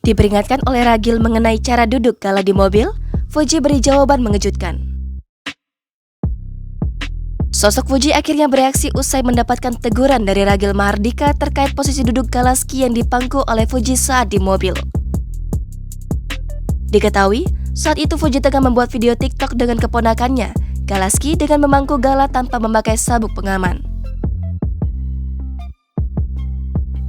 Diperingatkan oleh Ragil mengenai cara duduk kala di mobil, Fuji beri jawaban mengejutkan. Sosok Fuji akhirnya bereaksi usai mendapatkan teguran dari Ragil Mahardika terkait posisi duduk Galaski yang dipangku oleh Fuji saat di mobil. Diketahui, saat itu Fuji tengah membuat video TikTok dengan keponakannya, Galaski, dengan memangku Gala tanpa memakai sabuk pengaman.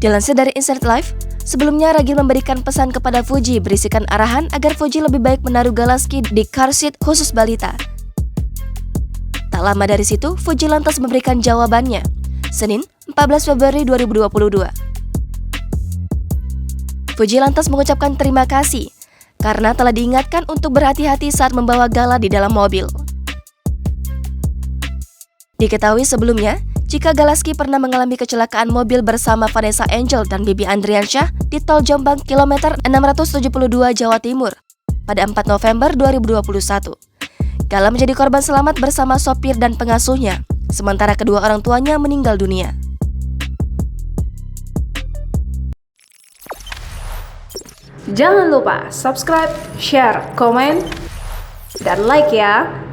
Dilansir dari Insert Live, sebelumnya Ragil memberikan pesan kepada Fuji berisikan arahan agar Fuji lebih baik menaruh Galaski di car seat khusus balita. Tak lama dari situ, Fuji lantas memberikan jawabannya, Senin, 14 Februari 2022. Fuji lantas mengucapkan terima kasih, karena telah diingatkan untuk berhati-hati saat membawa Gala di dalam mobil. Diketahui sebelumnya, jika Galaski pernah mengalami kecelakaan mobil bersama Vanessa Angel dan Bibi Andriansyah di Tol Jombang kilometer 672 Jawa Timur pada 4 November 2021. Gala menjadi korban selamat bersama sopir dan pengasuhnya, sementara kedua orang tuanya meninggal dunia. Jangan lupa subscribe, share, komen, dan like ya!